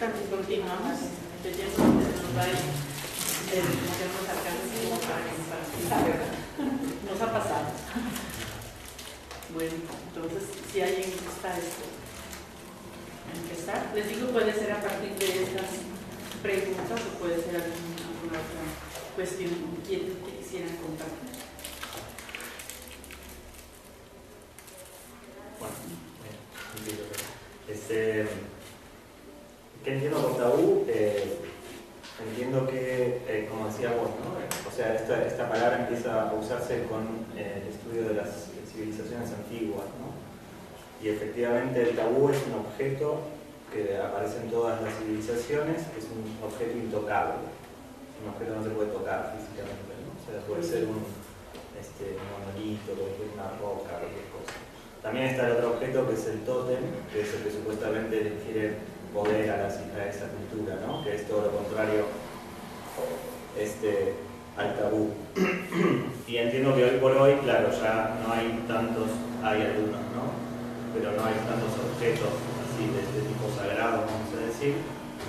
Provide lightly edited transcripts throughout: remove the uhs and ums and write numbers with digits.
gustan y continuamos leyendo donde nos va a ir modernos alcances como para que nos ha pasado. Bueno, entonces, si alguien gusta empezar, les digo, puede ser a partir de estas preguntas o puede ser alguna otra cuestión que quisieran compartir. ¿Qué entiendo por tabú? Entiendo que, como decía vos, ¿no? O sea, esta palabra empieza a usarse con el estudio de las civilizaciones antiguas, ¿no? Y efectivamente el tabú es un objeto que aparece en todas las civilizaciones, es un objeto intocable, un objeto que no se puede tocar físicamente, ¿no? O sea, puede ser un monolito, puede ser una roca, cualquier cosa. También está el otro objeto que es el tótem, que es el que supuestamente le quiere poder a esa cultura, ¿no? Que es todo lo contrario al tabú. Y entiendo que hoy por hoy, claro, ya no hay tantos, hay algunos, ¿no? Pero no hay tantos objetos así de este tipo sagrado, vamos a decir,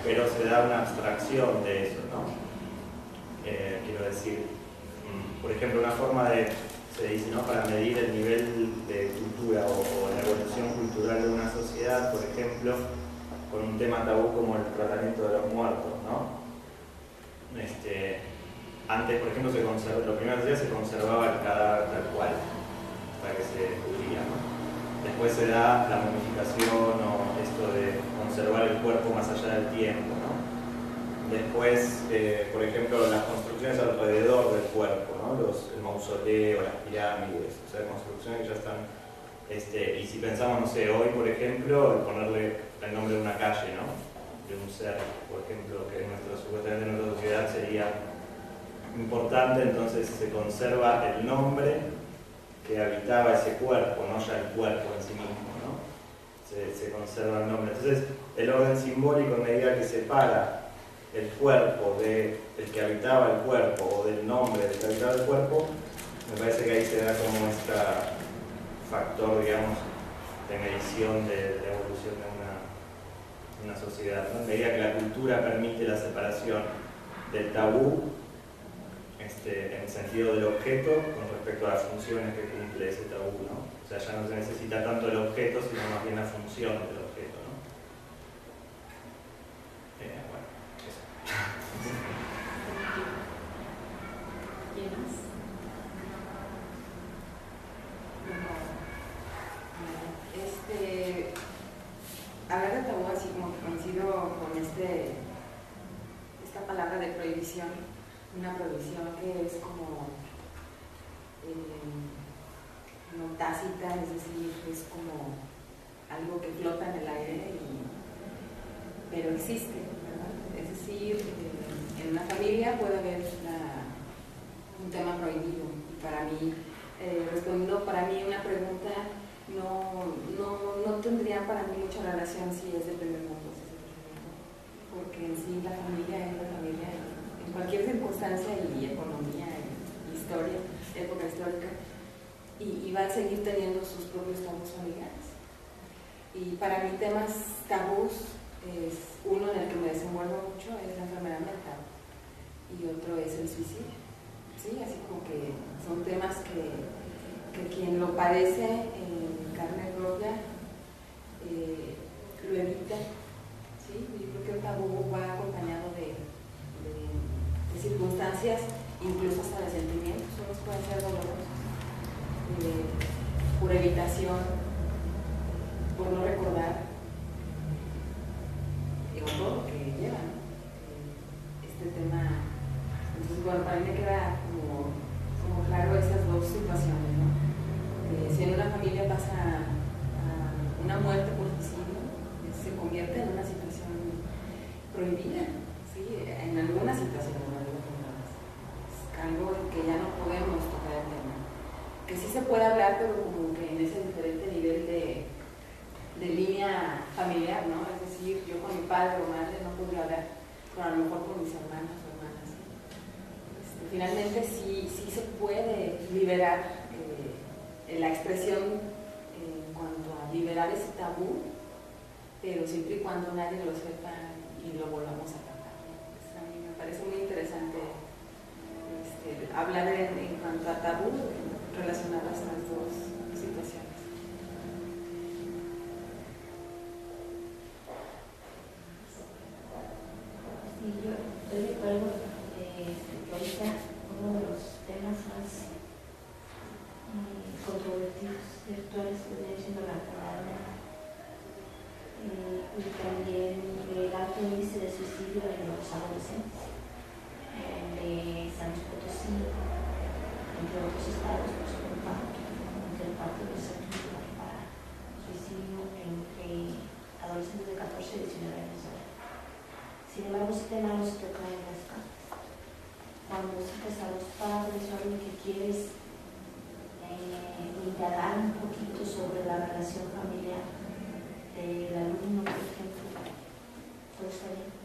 pero se da una abstracción de eso, ¿no? Quiero decir, por ejemplo, una forma se dice, ¿no? Para medir el nivel de cultura o la evolución cultural de una sociedad, por ejemplo, con un tema tabú como el tratamiento de los muertos, ¿no? Antes, por ejemplo, los primeros días se conservaba el cadáver tal cual, hasta que se pudría, ¿no? Después se da la momificación o esto de conservar el cuerpo más allá del tiempo, ¿no? Después, por ejemplo, las construcciones alrededor del cuerpo, ¿no? El mausoleo, las pirámides, o sea, construcciones que ya están... y si pensamos, no sé, hoy, por ejemplo, ponerle el nombre de una calle, ¿no? De un ser, por ejemplo, que supuestamente en nuestra sociedad sería importante, entonces se conserva el nombre que habitaba ese cuerpo, no ya el cuerpo en sí mismo, ¿no? Se conserva el nombre. Entonces, el orden simbólico, en medida que separa el cuerpo del que habitaba el cuerpo o del nombre del que habitaba el cuerpo, me parece que ahí se da como este factor, digamos, de medición de la evolución de una sociedad, ¿no? En medida que la cultura permite la separación del tabú en el sentido del objeto con respecto a las funciones que cumple ese tabú, ¿no? O sea, ya no se necesita tanto el objeto, sino más bien la función del objeto, ¿no? Bueno, eso. ¿Quién más? Hablar de tabú, así como que coincido con esta palabra de prohibición, una prohibición que es como no tácita, es decir, es como algo que flota en el aire, pero existe, ¿verdad? Es decir, en una familia puede haber un tema prohibido, y para mí, respondiendo para mí una pregunta, no tendría para mí mucha relación si es de primer mundo, porque en sí la familia es la familia en cualquier circunstancia y economía, y historia, época histórica, y va a seguir teniendo sus propios tabús familiares. Y para mí temas tabús, es uno en el que me desenvuelvo mucho, es la enfermedad mental, y otro es el suicidio, ¿sí? Así como que son temas que quien lo padece en carne propia lo evita, ¿sí? Yo creo que el tabú va acompañado de circunstancias, incluso hasta de sentimientos, unos pueden ser dolorosos, por evitación, por no recordar, o todo lo que lleva, ¿no? Este tema. Entonces, bueno, para mí me queda como claro esas dos situaciones, ¿no? Si en una familia pasa una muerte por suicidio, se convierte en una situación prohibida, ¿sí? En algunas situaciones, es algo que ya no podemos tocar el tema, que sí se puede hablar, pero como que en ese diferente nivel de línea familiar, ¿no? Es decir, yo con mi padre o madre no podría hablar, pero a lo mejor con mis hermanos o hermanas, ¿sí? Finalmente sí se puede liberar la expresión en cuanto a liberar ese tabú, pero siempre y cuando nadie lo sepa y hablar en cuanto a tabú relacionadas a las dos situaciones. Sí, yo estoy de acuerdo que ahorita uno de los temas más controvertidos y actuales viene siendo la enfermedad y también el alto índice de suicidio en los adolescentes. De San Luis Potosí, entre otros estados, pues entre el parte del centro para suicidio entre adolescentes de 14 y 19 años de edad. Sin embargo, este tema no se toca en las cartas. Cuando citas a los padres o a alguien que quieres indagar un poquito sobre la relación familiar del alumno, por ejemplo, todo está bien.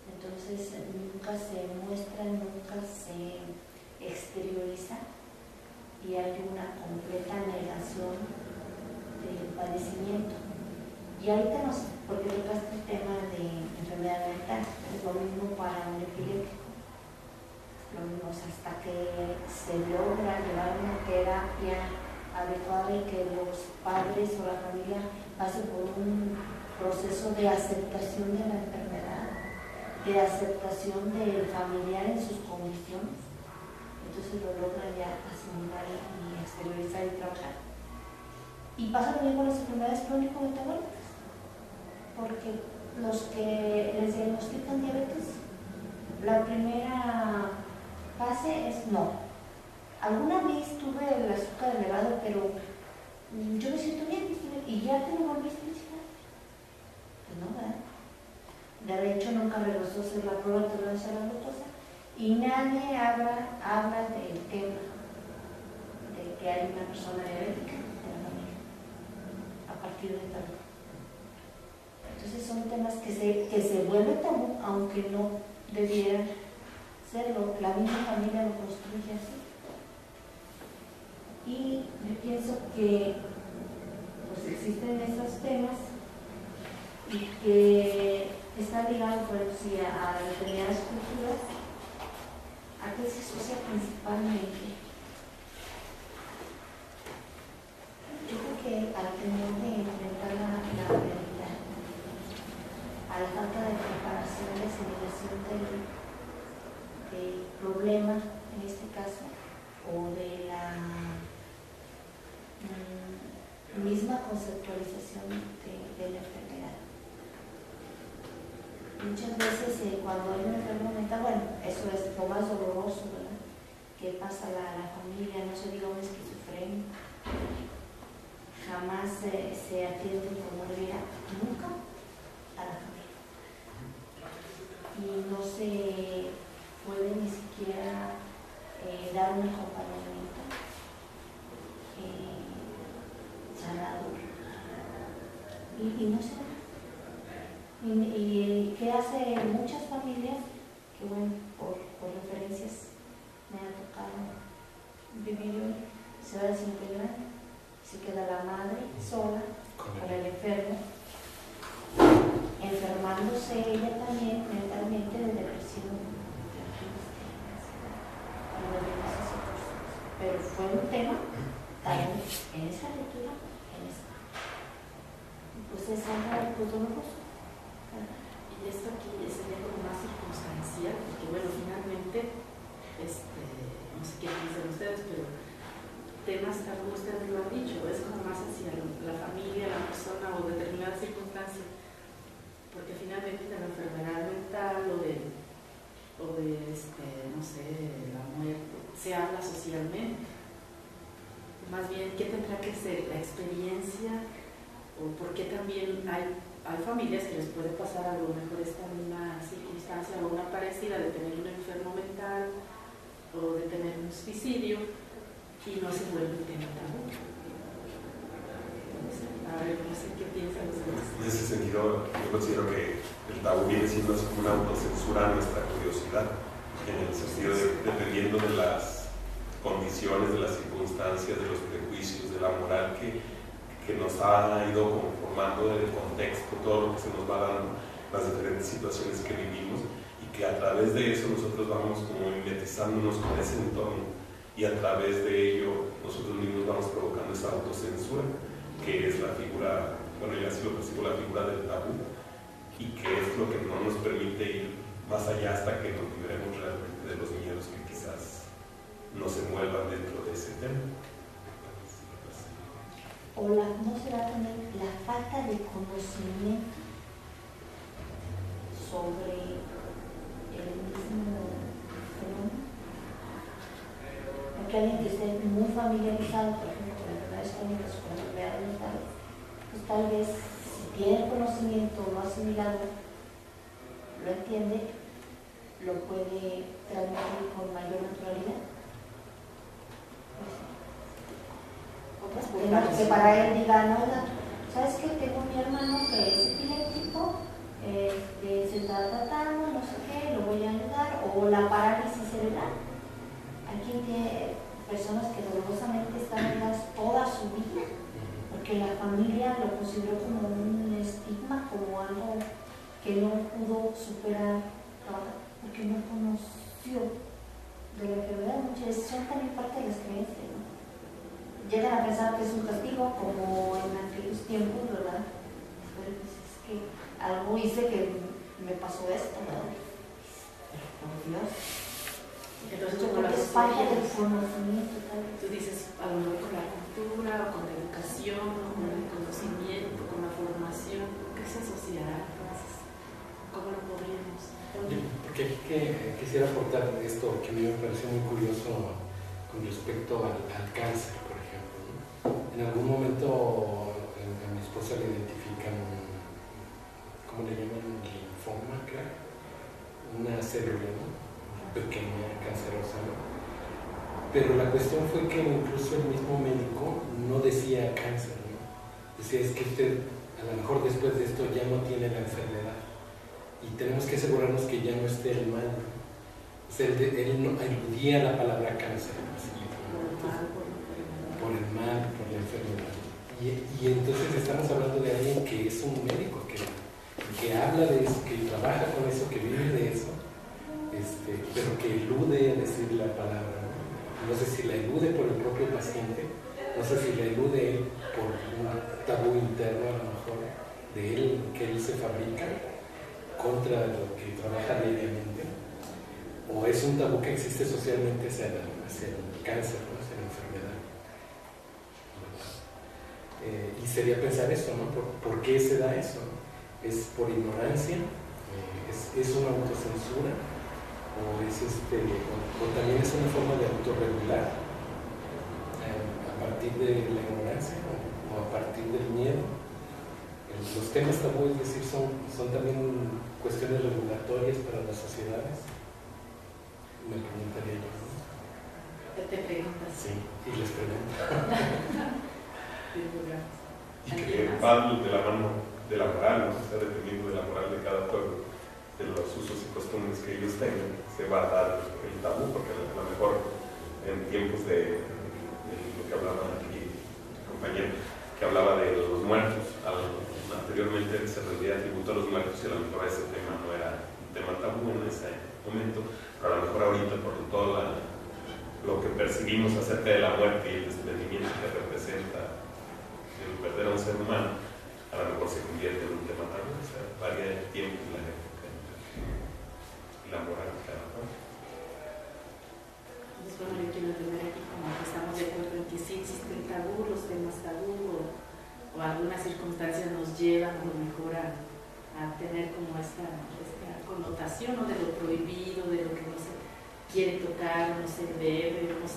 Entonces nunca se muestra, nunca se exterioriza y hay una completa negación del padecimiento. Y ahorita no sé, porque tocaste el tema de enfermedad mental, es lo mismo para un epiléptico. Lo mismo, hasta que se logra llevar una terapia adecuada y que los padres o la familia pasen por un proceso de aceptación de la enfermedad, de aceptación del familiar en sus condiciones, entonces lo logran ya asimilar y exteriorizar y trabajar. Y pasa también con las enfermedades crónico-metabólicas, porque los que les diagnostican diabetes, la primera fase es no. Alguna vez tuve el azúcar elevado, pero yo me siento bien, y ya te lo volviste a mencionar. Pues no, ¿verdad? De hecho, nunca regresó a hacer la prueba de tolerancia a la glucosa y nadie habla del tema de que hay una persona diabética en la familia a partir de tal. Entonces son temas que se vuelven tabú, aunque no debieran serlo. La misma familia lo construye así. Y yo pienso que pues, existen esos temas y que está ligado, por ejemplo, a determinadas culturas, a qué se asocia principalmente. Yo creo que al tener de enfrentar la realidad, a la falta de preparación, de asimilación del problema, en este caso, o de la misma conceptualización de la enfermedad. Muchas veces cuando hay una enfermedad, bueno, eso es lo más doloroso, ¿verdad? Que pasa a la familia, no se diga una esquizofrenia, jamás se atiende como debería, nunca a la familia. Y no se puede ni siquiera dar un acompañamiento sanador. Y no se da. Y que hace muchas familias, que bueno, por referencias me ha tocado vivir hoy, se va desintegrando, se queda la madre sola con el enfermo, enfermándose ella también mentalmente de depresión, pero fue un tema también en esa lectura, pues es algo doloroso. Y esto aquí sería como más circunstancial, porque bueno, finalmente, no sé qué piensan ustedes, pero temas tabú, ustedes lo han dicho, es como más hacia la familia, la persona o determinada circunstancia, porque finalmente de la enfermedad mental o de no sé, la muerte, se habla socialmente. Más bien, ¿qué tendrá que ser la experiencia? O por qué también hay familias que les puede pasar a lo mejor esta misma circunstancia o una parecida de tener un enfermo mental o de tener un suicidio y no se vuelve un tema tabú. A ver, no sé qué piensan ustedes. En ese sentido, yo considero que el tabú viene siendo así como una autocensura a nuestra curiosidad, en el sentido de, dependiendo de las condiciones, de las circunstancias, de los prejuicios, de la moral que nos ha ido conformando el contexto, todo lo que se nos va dando, las diferentes situaciones que vivimos, y que a través de eso nosotros vamos como mimetizándonos con ese entorno y a través de ello nosotros mismos vamos provocando esa autocensura, que es la figura, bueno, yo así lo percibo, la figura del tabú, y que es lo que no nos permite ir más allá hasta que nos liberemos realmente de los miedos que quizás no se muevan dentro de ese tema. O no será también la falta de conocimiento sobre el mismo fenómeno. Porque alguien que esté muy familiarizado, por ejemplo, con enfermedades crónicas, con enfermedades mentales, pues tal vez si tiene el conocimiento, lo ha asimilado, lo entiende, lo puede transmitir con mayor naturalidad. Que para él diga, no, ¿sabes qué? Tengo mi hermano que es epiléptico, se está tratando, no sé qué, lo voy a ayudar, o la parálisis cerebral. Aquí tiene personas que dolorosamente están unidas toda su vida, porque la familia lo consideró como un estigma, como algo que no pudo superar, porque no conoció de la enfermedad. Muchas veces son también parte de las creencias, ¿no? Llegan a pensar que es un castigo, como en aquellos tiempos, ¿verdad? Pero pues es que algo hice que me pasó esto, ¿verdad? Por Dios. Entonces, yo como creo que es parte del conocimiento, tal vez. tú dices, a lo mejor con la cultura, o con la educación, o con el conocimiento, con la formación, ¿qué se asociará entonces? ¿Cómo lo podríamos? Porque aquí quisiera aportar esto que a mí me pareció muy curioso con respecto al cáncer, por ejemplo, ¿no? En algún momento a mi esposa le identifican, ¿cómo le llaman? Linfoma, creo. Una célula, ¿no? Pequeña, cancerosa, ¿no? Pero la cuestión fue que incluso el mismo médico no decía cáncer, ¿no? Decía, es que usted a lo mejor después de esto ya no tiene la enfermedad y tenemos que asegurarnos que ya no esté el mal, ¿no? O sea, él no aludía la palabra cáncer, ¿sí? Por el mal, por la enfermedad. Y entonces estamos hablando de alguien que es un médico, que habla de eso, que trabaja con eso, que vive de eso, pero que elude decir la palabra, ¿no? No sé si la elude por el propio paciente, no sé si la elude él por un tabú interno a lo mejor de él, que él se fabrica contra lo que trabaja diariamente, o es un tabú que existe socialmente hacia el cáncer, ¿no? Hacia la enfermedad. Y sería pensar eso, ¿no? ¿Por qué se da eso? ¿Es por ignorancia? ¿Es una autocensura? ¿O también es una forma de autorregular a partir de la ignorancia o a partir del miedo? Los temas tabú, es decir, son también cuestiones regulatorias para las sociedades. Me preguntaría yo, ¿no? Te preguntas. Sí, y les pregunto. Y que va de la mano de la moral, ¿no? O sea, dependiendo de la moral de cada pueblo, de los usos y costumbres que ellos tengan, se va a dar el tabú, porque a lo mejor en tiempos de lo que hablaba aquí el compañero, que hablaba de los muertos, anteriormente se rendía tributo a los muertos y a lo mejor ese tema no era un tema tabú en ese momento, pero a lo mejor ahorita por todo lo que percibimos acerca de la muerte y el desprendimiento que representa el perder a un ser humano, a lo mejor se convierte en un tema tabú. O sea, varía el tiempo y la época y la moral de cada uno. Entonces, bueno, yo quiero tener aquí como que estamos de acuerdo en que sí existen tabú, los temas tabú, o algunas circunstancias nos llevan a lo mejor a tener como esta connotación, ¿no? De lo prohibido, de lo que no se quiere tocar, no se debe, no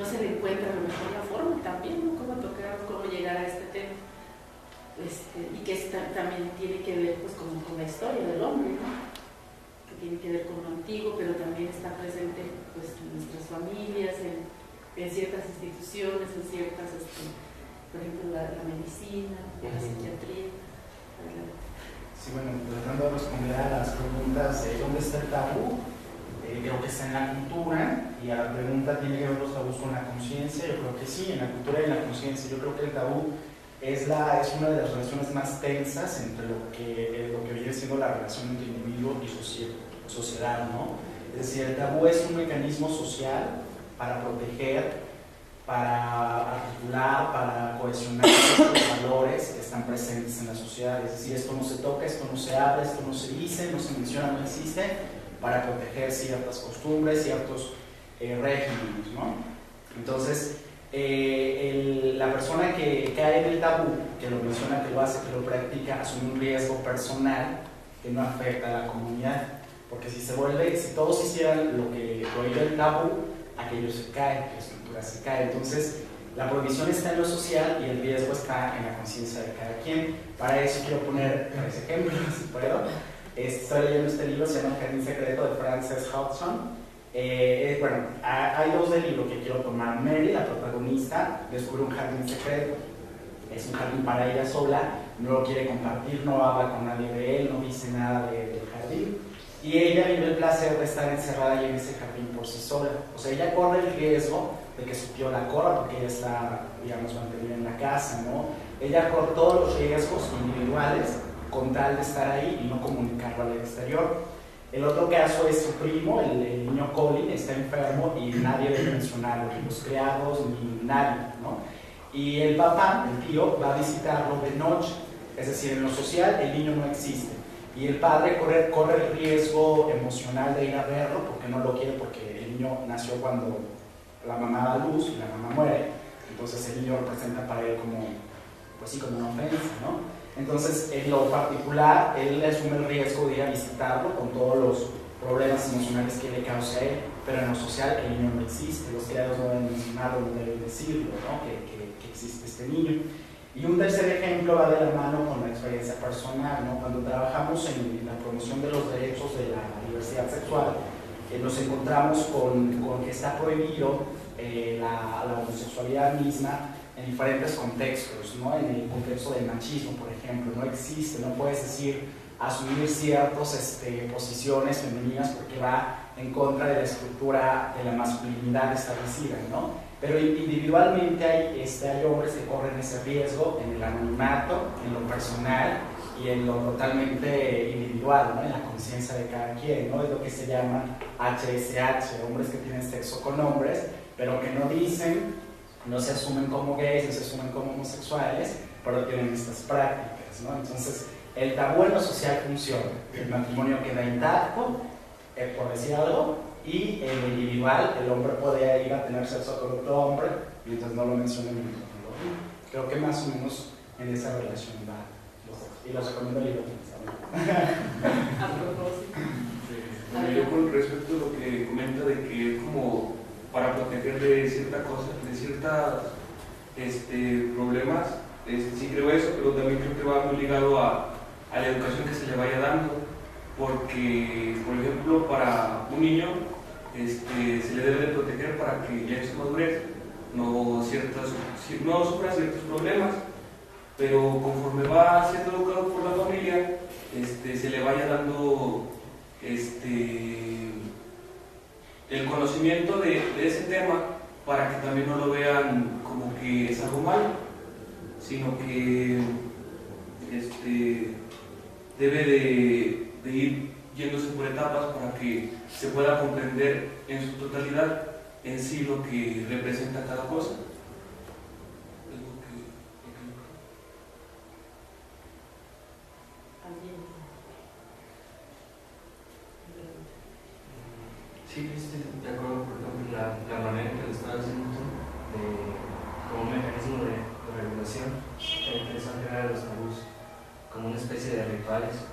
se le encuentra a lo mejor la forma también, ¿no? Cómo tocar, cómo llegar a este tema. Y que también tiene que ver pues con la historia del hombre, ¿no? Que tiene que ver con lo antiguo, pero también está presente pues en nuestras familias, en ciertas instituciones, en ciertas, por ejemplo, la medicina, la psiquiatría. Sí, bueno, tratando de responder a las preguntas de dónde está el tabú, creo que está en la cultura, y a la pregunta ¿tiene que ver los tabús con la conciencia? Yo creo que sí, en la cultura y en la conciencia. Yo creo que el tabú es una de las relaciones más tensas entre lo que viene siendo la relación entre individuo colectivo y sociedad, ¿no? Es decir, el tabú es un mecanismo social para proteger, para articular, para cohesionar los valores que están presentes en la sociedad. Es decir, esto no se toca, esto no se habla, esto no se dice, no se menciona, no existe, para proteger ciertas costumbres, ciertos regímenes, ¿no? Entonces, la persona que cae en el tabú, que lo menciona, que lo hace, que lo practica, asume un riesgo personal que no afecta a la comunidad. Porque si todos hicieran lo que prohíbe el tabú, aquello se cae, la estructura se cae. Entonces, la prohibición está en lo social y el riesgo está en la conciencia de cada quien. Para eso quiero poner 3 ejemplos, si puedo. Estoy leyendo este libro, se llama El Jardín Secreto de Frances Hodgson. Bueno, hay 2 del libro que quiero tomar. Mary, la protagonista, descubre un jardín secreto. Es un jardín para ella sola, no lo quiere compartir, no habla con nadie de él, no dice nada del jardín. Y ella vive el placer de estar encerrada ahí en ese jardín por sí sola. O sea, ella corre el riesgo de que su tío la corra porque ella está, digamos, mantenida en la casa, ¿no? Ella corre todos los riesgos individuales con tal de estar ahí y no comunicarlo al exterior. El otro caso es su primo, el niño Colin, está enfermo y nadie debe mencionarlo, ni los criados, ni nadie, ¿no? Y el papá, el tío, va a visitarlo de noche. Es decir, en lo social el niño no existe. Y el padre corre el riesgo emocional de ir a verlo porque no lo quiere, porque el niño nació cuando la mamá da luz y la mamá muere. Entonces el niño representa para él como, pues sí, como una ofensa, ¿no? Entonces, en lo particular, él asume el riesgo de ir a visitarlo con todos los problemas emocionales que le causa a él, pero en lo social el niño no existe, los criados no deben mencionarlo, no deben decirlo, ¿no? que existe este niño. Y un tercer ejemplo va de la mano con la experiencia personal, ¿no? Cuando trabajamos en la promoción de los derechos de la diversidad sexual, nos encontramos con que está prohibido la homosexualidad misma en diferentes contextos, ¿no? En el contexto del machismo, por ejemplo, no existe, no puedes decir asumir ciertas posiciones femeninas porque va en contra de la estructura de la masculinidad establecida, ¿no? Pero individualmente hay hombres que corren ese riesgo en el anonimato, en lo personal y en lo totalmente individual, ¿no? En la conciencia de cada quien, ¿no? Es lo que se llama HSH, hombres que tienen sexo con hombres, pero que no dicen, no se asumen como gays, no se asumen como homosexuales, pero tienen estas prácticas, ¿no? Entonces, el tabú en lo social funciona, el matrimonio queda intacto, por decir algo, y en lo individual, el hombre puede ir a tener sexo con otro hombre, mientras no lo mencionen en el libro. Creo que más o menos en esa relación va. Y los recomiendo el libro. A propósito. Yo con respecto a lo que comenta de que es como para proteger de cierta cosa, de ciertos problemas, sí creo eso, pero también creo que va muy ligado a la educación que se le vaya dando, porque, por ejemplo, para un niño se le debe de proteger para que ya en su madurez no sufra ciertos problemas, pero conforme va siendo educado por la familia, se le vaya dando el conocimiento de ese tema para que también no lo vean como que es algo malo, sino que debe de ir yéndose por etapas para que se pueda comprender en su totalidad en sí lo que representa cada cosa. Sí, de acuerdo, por ejemplo, la manera en que lo estaba haciendo como un mecanismo de regulación, la intención general de los tabús, como una especie de rituales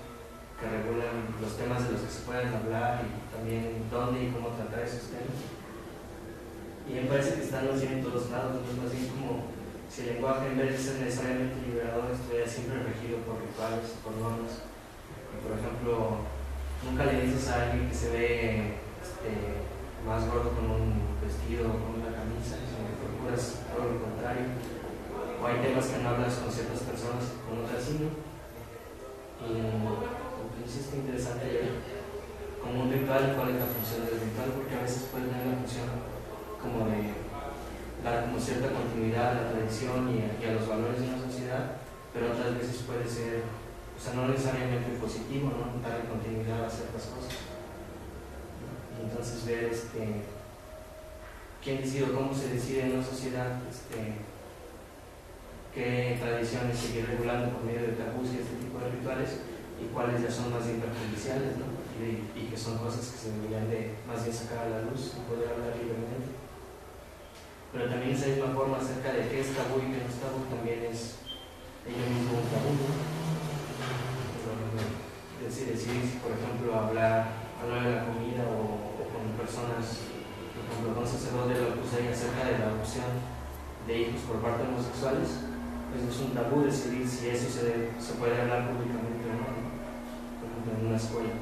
que regulan los temas de los que se pueden hablar y también dónde y cómo tratar esos temas. Y me parece que están así en todos lados, entonces más bien como si el lenguaje en vez de ser necesariamente liberador estuviera siempre regido por rituales, por normas. Y por ejemplo, nunca le dices a alguien que se ve más gordo con un vestido o con una camisa, sino que procuras todo lo contrario. O hay temas que no hablas con ciertas personas, con otras sí, ¿no? Y entonces es interesante ver como un ritual cuál es la función del ritual, porque a veces puede tener la función como de dar como cierta continuidad a la tradición y a los valores de una sociedad, pero otras veces puede ser, o sea, no necesariamente positivo, ¿no? Darle continuidad a hacer quién decide o cómo se decide en una sociedad qué tradiciones seguir regulando por medio de tabús y este tipo de rituales y cuáles ya son más bien perjudiciales, ¿no? Y que son cosas que se deberían de más bien sacar a la luz y poder hablar libremente. Pero también esa misma forma acerca de qué es tabú y qué no es tabú también es ello mismo un tabú, ¿no? Decidir si, por ejemplo, hablar de la comida o con personas, por ejemplo, con un sacerdote de la Opus Dei acerca de la adopción de hijos por parte de homosexuales, pues es un tabú decidir si eso se puede hablar públicamente o no, por ejemplo, en una escuela.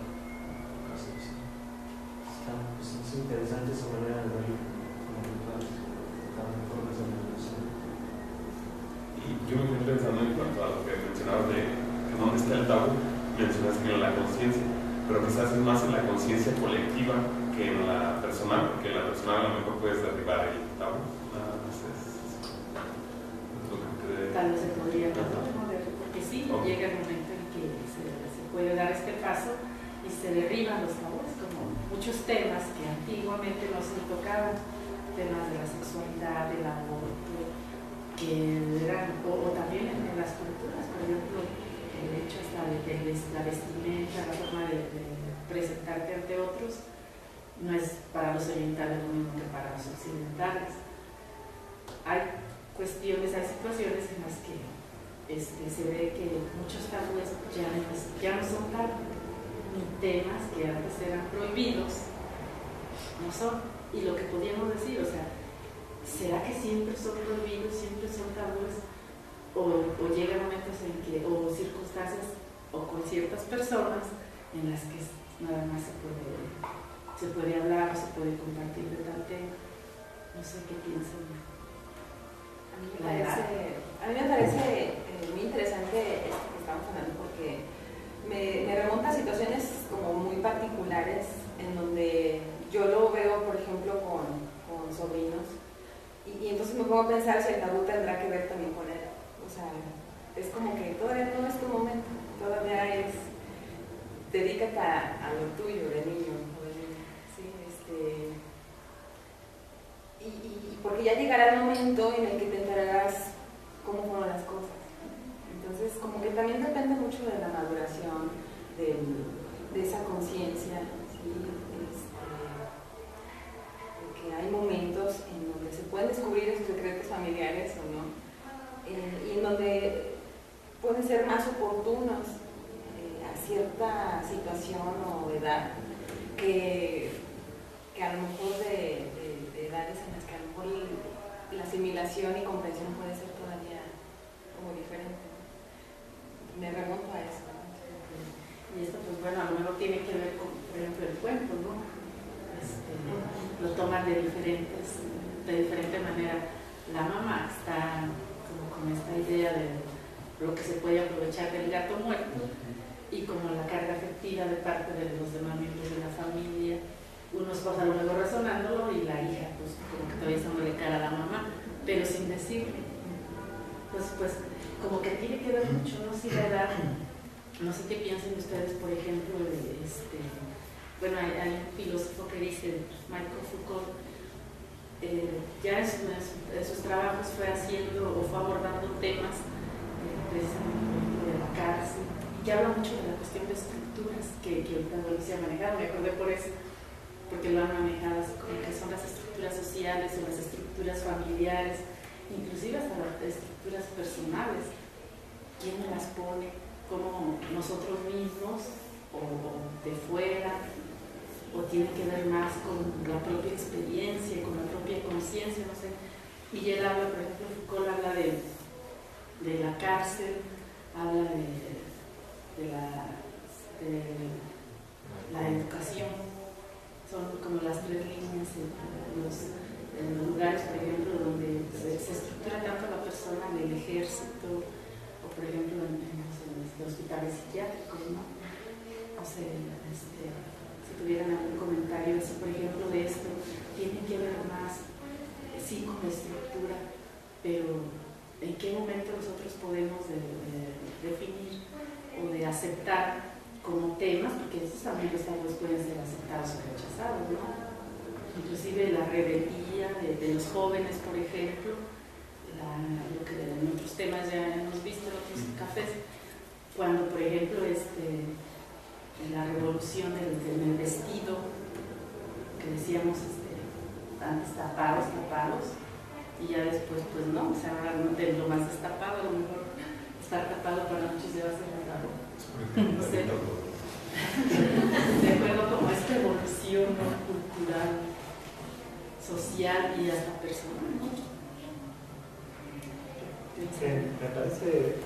Pues, es interesante esa manera de verlo como rituales, formas de evolución. Y yo me quedé pensando en cuanto a lo que mencionabas de dónde está el tabú. Mencionas que en la conciencia, pero quizás es más en la conciencia colectiva que en la personal, porque en la personal a lo mejor puedes derribar el tabú. Tal vez se podría mover, porque sí, llega el momento en que se puede dar este paso y se derriban los tabúes, como muchos temas que antiguamente no se tocaban, temas de la sexualidad, del aborto, que eran, o también en las culturas, por ejemplo, el hecho hasta de la vestimenta, la forma de presentarte ante otros, no es para los orientales lo mismo que para los occidentales. Hay cuestiones, hay situaciones en las que se ve que muchos tabúes ya no son tabú, ni temas que antes eran prohibidos, no son. Y lo que podíamos decir, o sea, ¿será que siempre son prohibidos, siempre son tabúes? O llegan momentos en que, o circunstancias, o con ciertas personas en las que nada más se puede hablar o se puede compartir de tal tema. No sé qué piensan. A mí me parece muy interesante esto que estamos hablando, porque me remonta a situaciones como muy particulares en donde yo lo veo, por ejemplo, con sobrinos, y entonces me pongo a pensar si el tabú tendrá que ver también con él. O sea, es como que todavía no es tu momento, todavía es, dedícate a lo tuyo de niño, ¿sí? Y porque ya llegará el momento en el que te enterarás cómo fueron las cosas. Entonces, como que también depende mucho de la maduración, de esa conciencia, ¿sí? Que hay momentos en donde se pueden descubrir esos secretos familiares o no, y en donde pueden ser más oportunos a cierta situación o edad que a lo mejor de edades en las que a lo mejor la asimilación y comprensión puede ser todavía como diferente. Me remonto a eso. Y esto, pues bueno, a lo mejor tiene que ver con, por ejemplo, el cuento, ¿no? Lo toman de diferente manera. La mamá está como con esta idea de lo que se puede aprovechar del gato muerto y como la carga afectiva de parte de los demás miembros de la familia, unos pues a lo mejor razonándolo y la hija pues como que todavía echándole cara a la mamá, pero sin decirle. Pues como que tiene que ver mucho, no sé la edad, no sé qué piensan ustedes, por ejemplo, bueno, hay un filósofo que dice, Michael Foucault, ya en sus trabajos fue haciendo o fue abordando temas precisamente de la cárcel, y que habla mucho de la cuestión de estructuras que ahorita no se ha manejado. Me acordé por eso, porque lo han manejado así como que son las estructuras sociales o las estructuras familiares, inclusive hasta las estructuras personales. ¿Quién las pone? ¿Cómo nosotros mismos o de fuera? ¿O tiene que ver más con la propia experiencia, con la propia conciencia? No sé. Y él habla, por ejemplo, Foucault habla de la cárcel, habla de la educación. Son como las tres líneas en los lugares, por ejemplo, donde se estructura tanto la persona en el ejército, o por ejemplo en los hospitales psiquiátricos, ¿no? No sé, si tuvieran algún comentario así, por ejemplo, de esto, tiene que ver más, sí, con la estructura, pero ¿en qué momento nosotros podemos definir o de aceptar como temas? Porque estos también los tabúes pueden ser aceptados o rechazados, ¿no? inclusive la rebeldía de los jóvenes, por ejemplo, lo que en otros temas ya hemos visto en otros cafés, cuando por ejemplo la revolución del vestido, que decíamos antes tapados, y ya después pues no, o sea, ahora de lo más destapado, a lo mejor estar tapado para muchos ya va a ser raro. No sé. De acuerdo como esta evolución, ¿no?, cultural, social y hasta personal, ¿no? Sí, me parece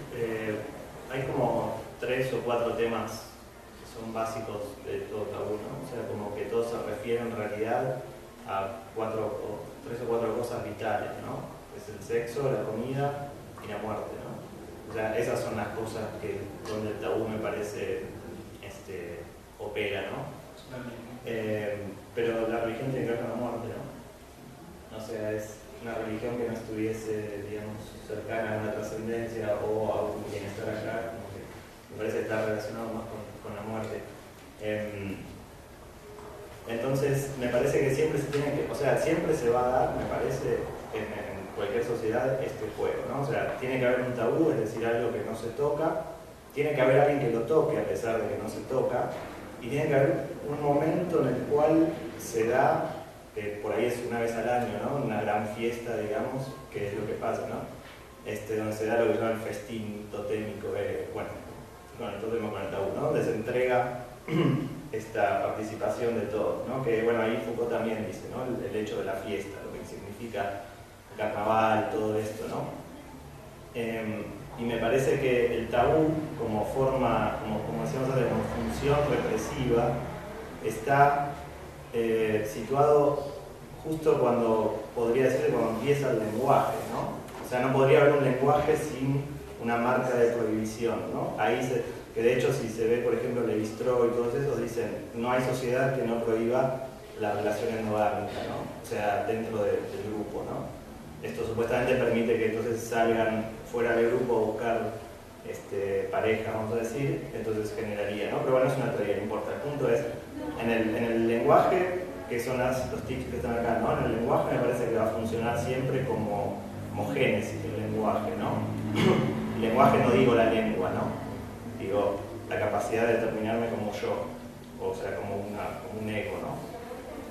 hay como 3 o 4 temas que son básicos de todo tabú, ¿no? O sea, como que todos se refieren en realidad a 3 o 4 cosas vitales, ¿no? Es el sexo, la comida y la muerte, ¿no? O sea, esas son las cosas donde el tabú me parece opera, ¿no? Pero la religión tiene que ver con la muerte, ¿no? O sea, es una religión que no estuviese, digamos, cercana a una trascendencia o a un bienestar acá, como que me parece que está relacionado más con la muerte. Entonces, me parece que siempre siempre se va a dar, me parece, en cualquier sociedad este juego, ¿no? O sea, tiene que haber un tabú, es decir, algo que no se toca, tiene que haber alguien que lo toque a pesar de que no se toca, y tiene que haber un momento en el cual se da, por ahí es una vez al año, ¿no?, una gran fiesta, digamos, que es lo que pasa, ¿no? Donde se da lo que se llama el festín totémico, con el tótemo, con el tabú, ¿no?, donde se entrega esta participación de todos, ¿no? Que bueno, ahí Foucault también dice, ¿no?, el hecho de la fiesta, lo que significa el carnaval, todo esto, ¿no? Y me parece que el tabú, como forma, como decíamos antes, como función represiva, está situado justo cuando, podría decirse, cuando empieza el lenguaje, ¿no? O sea, no podría haber un lenguaje sin una marca de prohibición, ¿no? Que de hecho, si se ve, por ejemplo, Lévi-Strauss y todos esos, dicen, no hay sociedad que no prohíba la relación endogámica, ¿no? O sea, dentro del grupo, ¿no? Esto supuestamente permite que entonces salgan fuera del grupo a buscar pareja, vamos a decir, entonces generaría, ¿no? Pero bueno, es una teoría, no importa. El punto es, en el lenguaje, que son los tips que están acá, ¿no? En el lenguaje me parece que va a funcionar siempre como génesis del lenguaje, ¿no? El lenguaje no digo la lengua, ¿no? Digo la capacidad de determinarme como yo, o sea, como un ego, ¿no?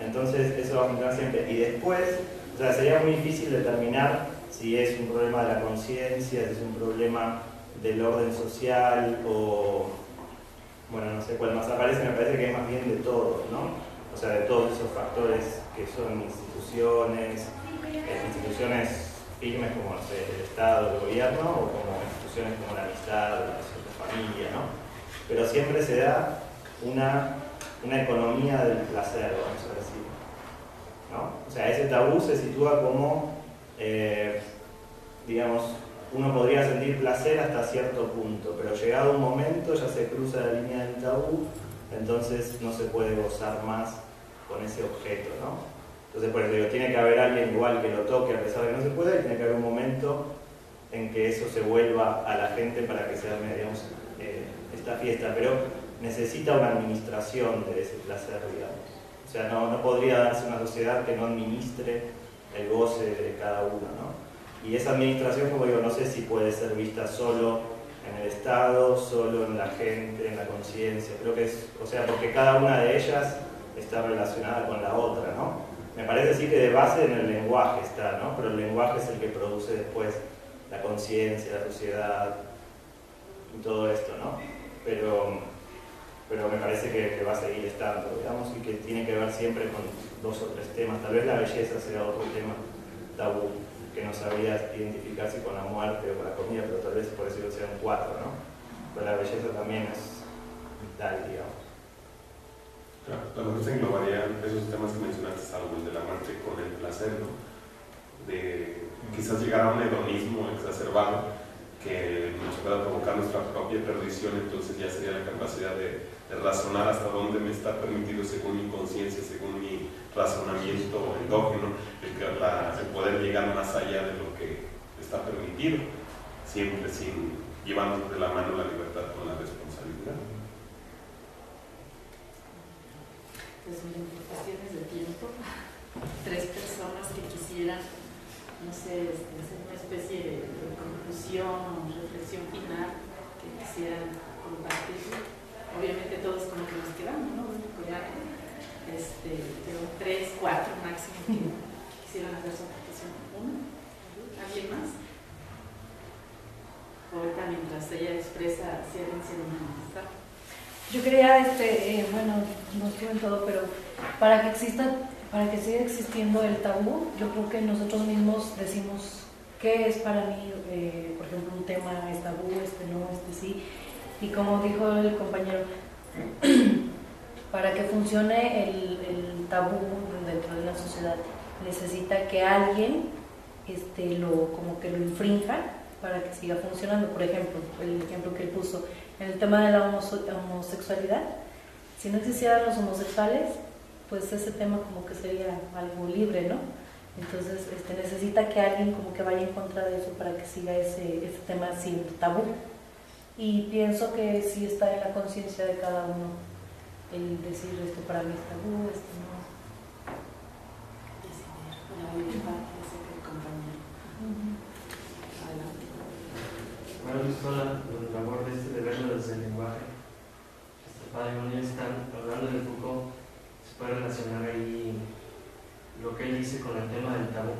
Entonces eso va a funcionar siempre. Y después, o sea, sería muy difícil determinar si es un problema de la conciencia, si es un problema del orden social o, bueno, no sé cuál más aparece, me parece que es más bien de todo, ¿no? O sea, de todos esos factores que son instituciones firmes como, no sé, el Estado, el gobierno, o como instituciones como la amistad, la familia, ¿no? Pero siempre se da una economía del placer, vamos a decir, ¿no? O sea, ese tabú se sitúa como, digamos, uno podría sentir placer hasta cierto punto, pero llegado un momento ya se cruza la línea del tabú, entonces no se puede gozar más con ese objeto, ¿no? Entonces, por eso digo, tiene que haber alguien igual que lo toque a pesar de que no se pueda, y tiene que haber un momento en que eso se vuelva a la gente para que se arme, digamos, esta fiesta, pero necesita una administración de ese placer, digamos. O sea, no podría darse una sociedad que no administre el goce de cada uno, ¿no? Y esa administración, como digo, no sé si puede ser vista solo en el Estado, solo en la gente, en la conciencia. Creo que es, o sea, porque cada una de ellas está relacionada con la otra, ¿no? Me parece sí que de base en el lenguaje está, ¿no? Pero el lenguaje es el que produce después la conciencia, la sociedad y todo esto, ¿no? Pero me parece que va a seguir estando, digamos, y que tiene que ver siempre con 2 o 3 temas. Tal vez la belleza será otro tema tabú, que no sabría identificar si con la muerte o con la comida, pero tal vez por eso sean 4, ¿no? Pero la belleza también es vital, digamos. Claro, a lo mejor se englobarían esos temas que mencionaste, algo el de la muerte con el placer, ¿no? De quizás llegar a un hedonismo exacerbado que nos pueda provocar nuestra propia perdición, entonces ya sería la capacidad de razonar hasta dónde me está permitido según mi conciencia, según mi razonamiento endógeno, el poder llegar más allá de lo que está permitido, siempre llevando de la mano la libertad con la responsabilidad. Pues en cuestiones de tiempo, 3 personas que quisieran, no sé, hacer una especie de conclusión o reflexión final que quisieran compartir. Obviamente todos como que nos quedamos, ¿no? Con algo. Pero 3, 4 máximo que quisieran hacer su aportación. ¿Alguien más? Ahorita mientras ella expresa, siéntense una amistad. Yo quería, bueno, no estuve en todo, pero para que siga existiendo el tabú, yo creo que nosotros mismos decimos qué es para mí, por ejemplo, un tema es tabú, no, sí. Y como dijo el compañero, para que funcione el tabú dentro de la sociedad, necesita que alguien como que lo infrinja para que siga funcionando. Por ejemplo, el ejemplo que él puso, en el tema de la homosexualidad, si no existieran los homosexuales, pues ese tema como que sería algo libre, ¿no? Entonces necesita que alguien como que vaya en contra de eso para que siga ese tema siendo tabú. Y pienso que sí está en la conciencia de cada uno el decir esto para mí es tabú, esto no. Decidir con la libertad que se que compañero. Bueno, visto la labor de verlo desde el lenguaje. Padre Bonilla están hablando de Foucault, se puede relacionar ahí lo que él dice con el tema del tabú.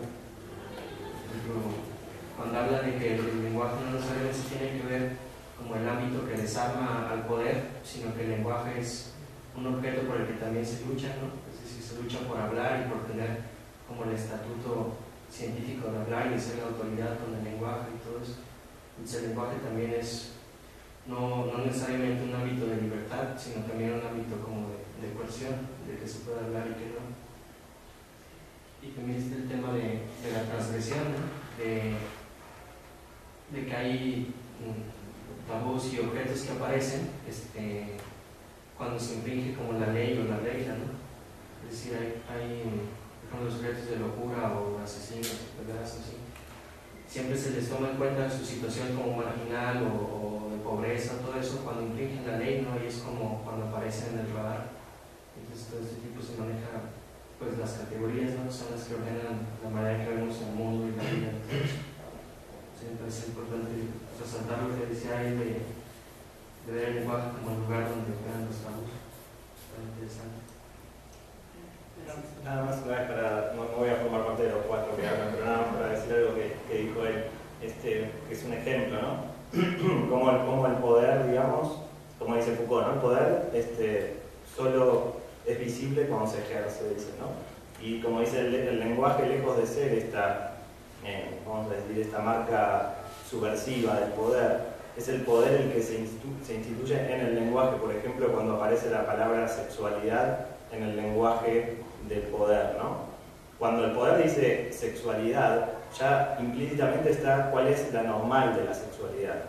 Cuando habla de que el lenguaje no necesariamente tiene que ver como el ámbito que desarma al poder, sino que el lenguaje es un objeto por el que también se lucha, ¿no? Es decir, se lucha por hablar y por tener como el estatuto científico de hablar y de ser la autoridad con el lenguaje y todo eso. Entonces el lenguaje también es no necesariamente un ámbito de libertad, sino también un ámbito como de coerción, de que se pueda hablar y que no. Y también está el tema de la transgresión, ¿no? de que hay tabús y objetos que aparecen cuando se infringe como la ley o la regla, ¿no? Es decir, hay por ejemplo, los objetos de locura o asesinos, pedazos, ¿sí? Siempre se les toma en cuenta su situación como marginal o de pobreza, todo eso cuando infringen la ley, ¿no? Y es como cuando aparecen en el radar. Entonces todo este tipo se maneja, pues las categorías, ¿no? Son las que ordenan la manera que vemos el mundo y la vida. Entonces es importante resaltar lo que decía ahí de ver el lenguaje como el lugar donde operan los tabús. Está interesante. Nada más, no voy a formar parte de los 4 que hablan, pero nada más para decir algo que dijo él, que es un ejemplo, ¿no? Como el poder, digamos, como dice Foucault, ¿no? El poder solo es visible cuando se ejerce, dice, ¿no? Y como dice el lenguaje, lejos de ser esta marca subversiva del poder, es el poder el que se instituye en el lenguaje. Por ejemplo, cuando aparece la palabra sexualidad en el lenguaje del poder, ¿no? Cuando el poder dice sexualidad, ya implícitamente está cuál es la normal de la sexualidad.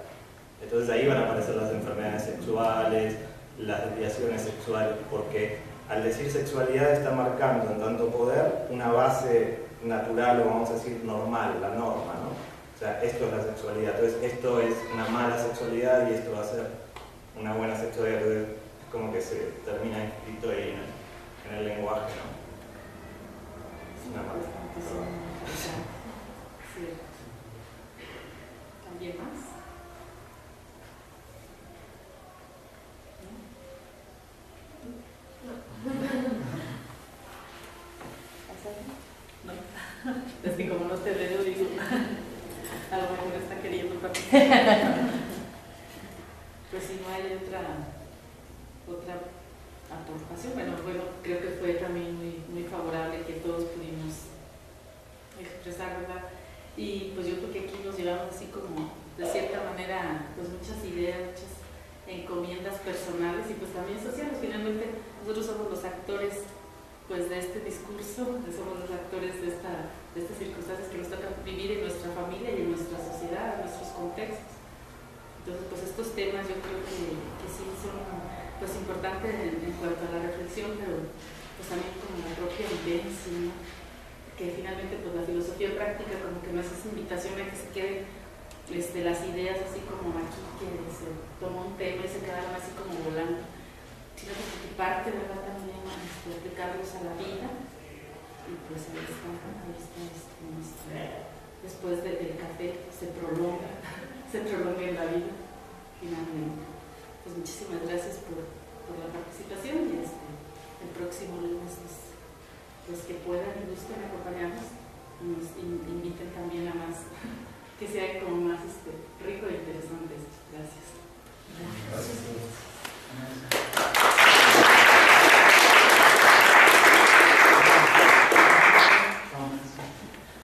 Entonces ahí van a aparecer las enfermedades sexuales, las desviaciones sexuales, porque al decir sexualidad está marcando en tanto poder una base natural o vamos a decir normal, la norma, ¿no? O sea, esto es la sexualidad, entonces esto es una mala sexualidad y esto va a ser una buena sexualidad. Entonces es como que se termina inscrito ahí en el lenguaje, ¿no? Es una mala. Sí. ¿También más? No. Es que como no te veo, digo, a lo mejor está queriendo participar. Pues si no hay otra aportación, bueno, creo que fue también muy favorable que todos pudimos expresar, ¿verdad? Y pues yo creo que aquí nos llevamos así como, de cierta manera, pues muchas ideas, muchas encomiendas personales y pues también sociales. Finalmente nosotros somos los actores pues de este discurso, somos los actores de estas circunstancias que nos toca vivir en nuestra familia y en nuestra sociedad, en nuestros contextos. Entonces pues estos temas yo creo que sí son pues importantes en cuanto a la reflexión, pero pues también como la propia vivencia, ¿no? Que finalmente pues la filosofía práctica como que nos hace esa invitación a que se queden las ideas así como aquí, que se tomó un tema y se quedaron así como volando, sino que parte, ¿verdad? También aplicarlos a la vida Y pues ahí está después del café se prolonga en la vida, finalmente. Pues muchísimas gracias por la participación y el próximo lunes los que puedan y gusten acompañarnos nos inviten también a más, que sea como más rico e interesante esto. Gracias.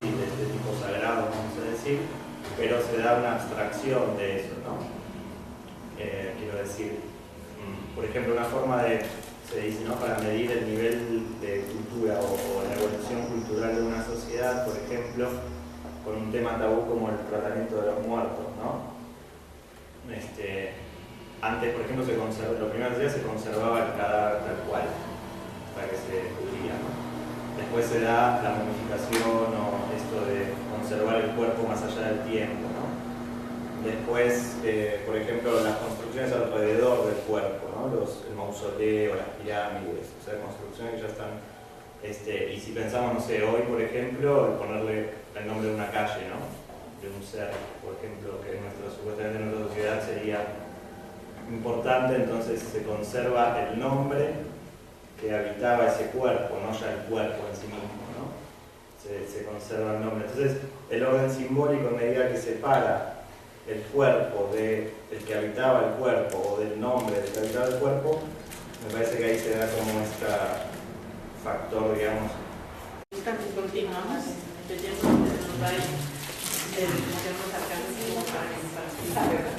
De este tipo sagrado, vamos a decir, pero se da una abstracción de eso, ¿no? Quiero decir, por ejemplo, una forma se dice, ¿no?, para medir el nivel de cultura o la evolución cultural de una sociedad, por ejemplo, con un tema tabú como el tratamiento de los muertos, ¿no? Antes, por ejemplo, los primeros días se conservaba el cadáver tal cual, hasta que se pudría, ¿no? Después se da la momificación o esto de conservar el cuerpo más allá del tiempo, ¿no? Después, por ejemplo, las construcciones alrededor del cuerpo, ¿no? El mausoleo, las pirámides, o sea, construcciones que ya están. Y si pensamos, no sé, hoy, por ejemplo, ponerle el nombre de una calle, ¿no?, de un ser, por ejemplo, que supuestamente en nuestra sociedad sería importante, entonces se conserva el nombre que habitaba ese cuerpo, no ya el cuerpo en sí mismo, ¿no? Se conserva el nombre. Entonces, el orden simbólico, a medida que separa el cuerpo del que habitaba el cuerpo o del nombre del que habitaba el cuerpo, me parece que ahí se da como este factor, digamos. Continuamos, nos va a ir movernos acá como para ¿verdad?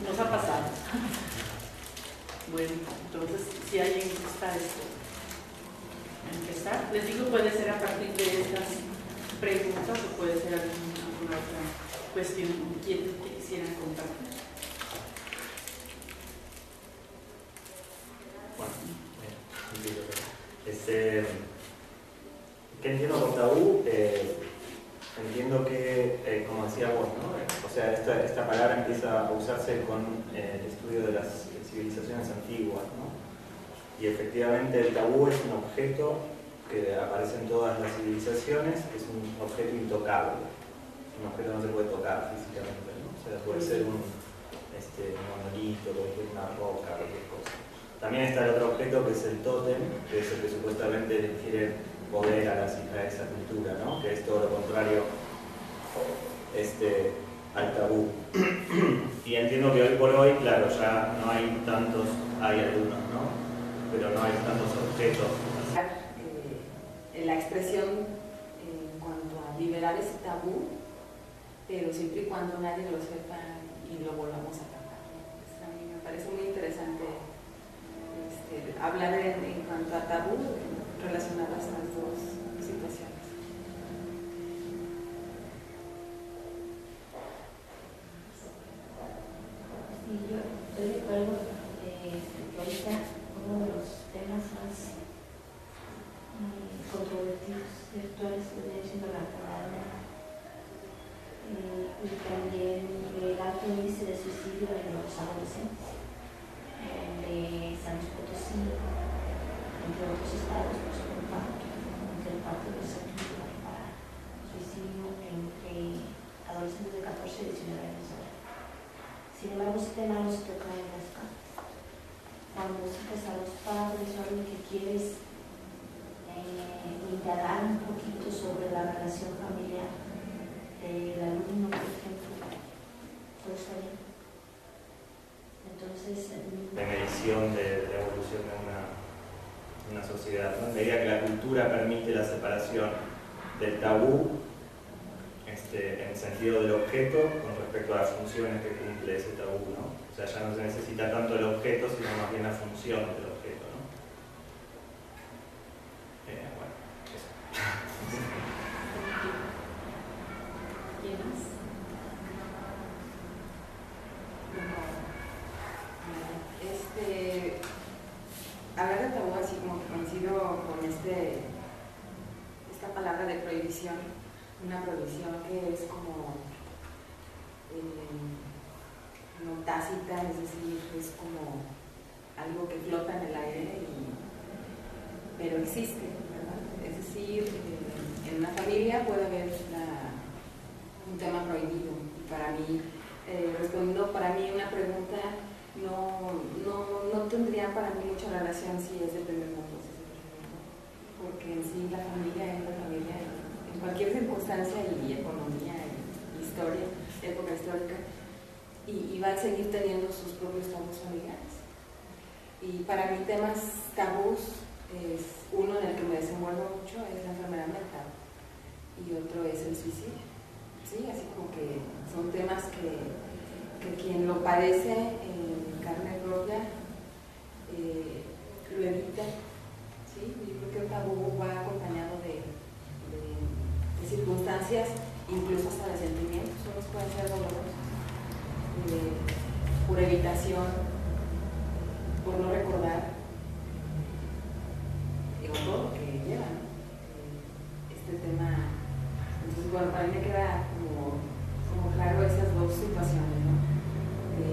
Nos ha pasado. Bueno, entonces, si alguien gusta empezar, les digo, puede ser a partir de estas preguntas o puede ser alguna otra cuestión que quisieran compartir. Bueno, ¿qué entiendo por tabú? Entiendo que, como decía vos, ¿no?, o sea, esta palabra empieza a usarse con el estudio de las civilizaciones antiguas, ¿no? Y efectivamente el tabú es un objeto que aparece en todas las civilizaciones, es un objeto intocable, un objeto que no se puede tocar físicamente, ¿no? O sea, puede ser un monolito, una roca, cualquier cosa. También está el otro objeto que es el tótem, que es el que supuestamente le quiere poder a esa cultura, ¿no?, que es todo lo contrario al tabú. Y entiendo que hoy por hoy, claro, ya no hay tantos, hay algunos, ¿no?, pero no hay tantos objetos. La expresión en cuanto a liberar ese tabú, pero siempre y cuando nadie lo sepa y lo volvamos a tratar. A mí me parece muy interesante hablar en cuanto a tabú relacionadas a las dos situaciones. Sí, yo estoy de acuerdo que ahorita uno de los temas más controvertidos virtuales viene siendo la pandemia y también el alto índice de suicidio en los adolescentes de San Luis Potosí, entre otros estados, pues entre parte del centro para suicidio entre adolescentes de 14 y 19 años de edad. Sin embargo, este tema no se toca en las cartas. Cuando citas a los padres o alguien que quieres indagar un poquito sobre la relación familiar del alumno, por ejemplo, todo está bien. Entonces, de medición de la evolución de una sociedad, ¿no? A medida que la cultura permite la separación del tabú en el sentido del objeto con respecto a las funciones que cumple ese tabú, ¿no? O sea, ya no se necesita tanto el objeto, sino más bien la función del objeto, ¿no? Bueno, eso. ¿Quién más? Hablar de tabú, así como que coincido con esta palabra de prohibición, una prohibición que es como no tácita, es decir, es como algo que flota en el aire, pero existe, ¿verdad? Es decir, decir, en una familia puede haber un tema prohibido. Y para mí, respondiendo para mí una pregunta, no tendría para mí mucha relación si es de primer mundo, porque en sí la familia es la familia en cualquier circunstancia y economía y historia, época histórica, y va a seguir teniendo sus propios tabús familiares. Y para mí temas tabús es uno en el que me desenvuelvo mucho, es la enfermedad mental, y otro es el suicidio. ¿Sí? Así como que son temas que quien lo padece en carne propia lo evita. ¿Sí? Yo creo que el tabú va acompañado de circunstancias, incluso hasta de sentimientos, unos pueden ser dolorosos, por evitación, por no recordar, o todo lo que lleva, ¿no? Este tema. Entonces, bueno, para mí me queda como claro esas dos situaciones, ¿no?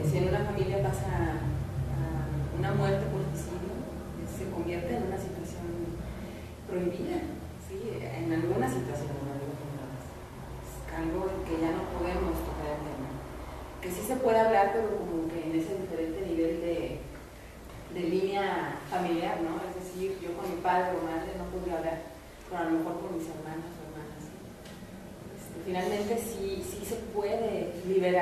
Si en una familia pasa una muerte por suicidio, se convierte en una situación prohibida, ¿sí? En alguna situación, es algo que ya no podemos tocar el tema. Que sí se puede hablar, pero como que en ese diferente nivel de línea familiar, ¿no? Es decir, yo con mi padre o madre no podría hablar, pero a lo mejor con mis hermanos o hermanas. Finalmente sí se puede liberar.